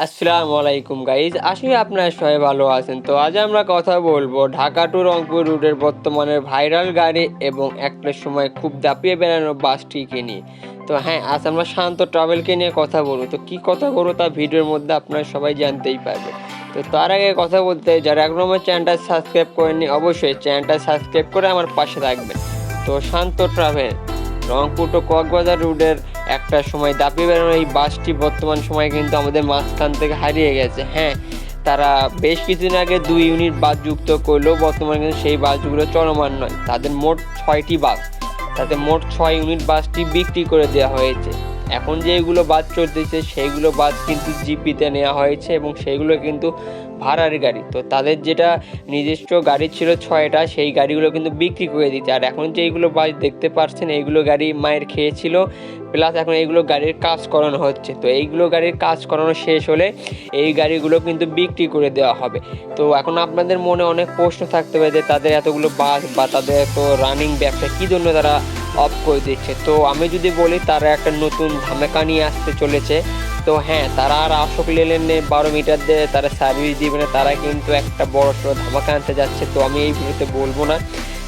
আসসালামু আলাইকুম গাইজ, আসলে আপনারা সবাই ভালো আছেন। তো আজ আমরা কথা বলবো ঢাকা টু রংপুর রুটের বর্তমানে ভাইরাল গাড়ি এবং একটা সময় খুব দাপিয়ে বেড়ানো বাসটিকে নিয়ে। তো হ্যাঁ, আজ আমরা শান্ত ট্রাভেলকে নিয়ে কথা বলবো। তো কি কথা বলবো তা ভিডিওর মধ্যে আপনারা সবাই জানতেই পারবে। তো তার আগে কথা বলতে যারা এখনো আমার চ্যানেলটা সাবস্ক্রাইব করেননি, অবশ্যই চ্যানেলটা সাবস্ক্রাইব করে আমার পাশে থাকবেন। তো শান্ত ট্রাভেল রংপুর টু কক্সবাজার রুটের একটা সময় দাপিয়ে বেড়ানো এই বাসটি বর্তমান সময়ে কিন্তু আমাদের মাঝখান থেকে হারিয়ে গেছে। হ্যাঁ, তারা বেশ কিছুদিন আগে 2 ইউনিট বাস যুক্ত করলেও বর্তমানে কিন্তু সেই বাসগুলো চলমান নয়। তাদের মোট 6টি বাস, তাতে মোট 6 ইউনিট বাসটি বিক্রি করে দেওয়া হয়েছে। এখন যেগুলো বাস চলতেছে সেইগুলো বাস কিন্তু জিপিতে নেওয়া হয়েছে এবং সেইগুলো কিন্তু ভাড়ার গাড়ি। তো তাদের যেটা নিজস্ব গাড়ি ছিল 6টা, সেই গাড়িগুলো কিন্তু বিক্রি করে দিচ্ছে। আর এখন যেইগুলো বাস দেখতে পাচ্ছেন এইগুলো গাড়ি মায়ের খেয়েছিল, প্লাস এখন এইগুলো গাড়ির কাজ করানো হচ্ছে। তো এইগুলো গাড়ির কাজ করানো শেষ হলে এই গাড়িগুলো কিন্তু বিক্রি করে দেওয়া হবে। তো এখন আপনাদের মনে অনেক প্রশ্ন থাকতে পারে যে তাদের এতগুলো বাস বা তাদের এত রানিং ব্যবসা কী জন্য তারা অফ করে দিচ্ছে। তো আমি যদি বলি, তারা একটা নতুন ধামাকা নিয়ে আসতে চলেছে। তো হ্যাঁ, তারা আর অশোক লেল্যান্ডে 12 মিটার দিয়ে তারা সার্ভিস দিবে না, তারা কিন্তু একটা বড় সড়ো ধামাকা আনতে যাচ্ছে। তো আমি এই ভিডিওতে বলবো না,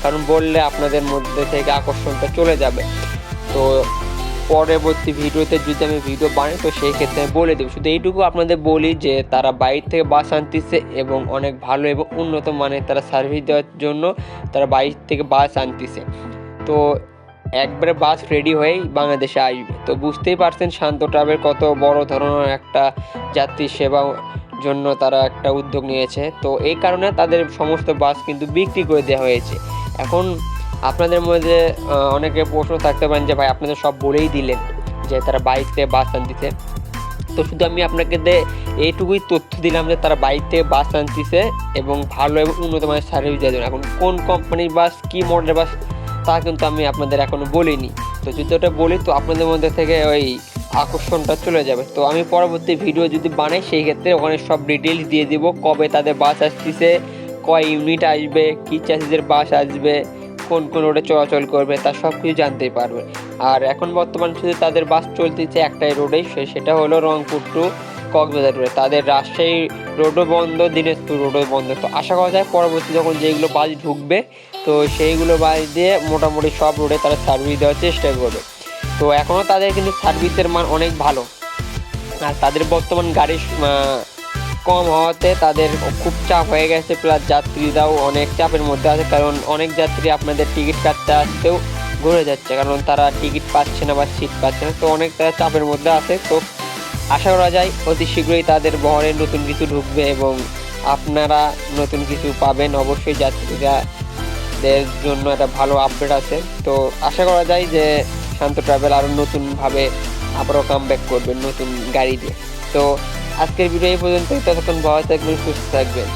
কারণ বললে আপনাদের মধ্যে থেকে আকর্ষণটা চলে যাবে। তো পরবর্তী ভিডিওতে যদি আমি ভিডিও বানাই তো সেই ক্ষেত্রে আমি বলে দেবো। শুধু এইটুকু আপনাদের বলি যে তারা বাইরে থেকে বাস আনতেছে এবং অনেক ভালো এবং উন্নত মানের তারা সার্ভিস দেওয়ার জন্য তারা বাইরে থেকে বাস আনতেছে। তো একবারে বাস রেডি হয়েই বাংলাদেশে আসবে। তো বুঝতেই পারছেন শান্ত ট্রাভেল কত বড় ধরনের একটা যাত্রী সেবা জন্য তারা একটা উদ্যোগ নিয়েছে। তো এই কারণে তাদের সমস্ত বাস কিন্তু বিক্রি করে দেওয়া হয়েছে। এখন আপনাদের মধ্যে অনেকে প্রশ্ন থাকতে পারেন যে ভাই, আপনাদের সব বলেই দিলেন যে তারা বাইক থেকে বাস আনতেছে। তো শুধু আমি আপনাকে এইটুকুই তথ্য দিলাম যে তারা বাইক থেকে বাস আনতেছে এবং ভালো এবং উন্নত মানের সার্ভিস দেওয়ার জন্য। এখন কোন কোম্পানির বাস, কী মডেলের বাস, তা কিন্তু আমি আপনাদের এখনও বলিনি। তো যদি ওটা বলি তো আপনাদের মধ্যে থেকে ওই আকর্ষণটা চলে যাবে। তো আমি পরবর্তী ভিডিও যদি বানাই সেই ক্ষেত্রে ওখানে সব ডিটেলস দিয়ে দিব, কবে তাদের বাস আসতেছে, কয় ইউনিট আসবে, কী চ্যাসিসের বাস আসবে, কোন কোন রোডে চলাচল করবে, তার সব কিছু জানতেই পারবে। আর এখন বর্তমান শুধু তাদের বাস চলতেছে একটাই রোডেই, সেটা হলো রংপুর টু কক্সবাজার রোডে। তাদের রাজশাহী রোডও বন্ধ, দিনাজপুর রোডও বন্ধ। তো আশা করা যায় পরবর্তী যখন যেগুলো বাস ঢুকবে তো সেইগুলো বাস দিয়ে মোটামুটি সব রোডে তারা সার্ভিস দেওয়ার চেষ্টা করবে। তো এখনও তাদের কিন্তু সার্ভিসের মান অনেক ভালো। আর তাদের বর্তমান গাড়ি কম হওয়াতে তাদের খুব চাপ হয়ে গেছে, প্লাস যাত্রীরাও অনেক চাপের মধ্যে আছে। কারণ অনেক যাত্রী আপনাদের টিকিট কাটতে আসতেও ঘুরে যাচ্ছে, কারণ তারা টিকিট পাচ্ছে না বা সিট পাচ্ছে না। তো অনেক তারা চাপের মধ্যে আছে। তো আশা করা যায় অতি শীঘ্রই তাদের বহরে নতুন কিছু ঢুকবে এবং আপনারা নতুন কিছু পাবেন। অবশ্যই যাত্রীদের জন্য একটা ভালো আপডেট আছে। তো আশা করা যায় যে শান্ত ট্রাভেল আরও নতুনভাবে আবারও কামব্যাক করবেন নতুন গাড়ি দিয়ে। তো আজকের ভিডিও এই পর্যন্তই। ততক্ষণ ভালো থাকবেন, সুস্থ থাকবেন।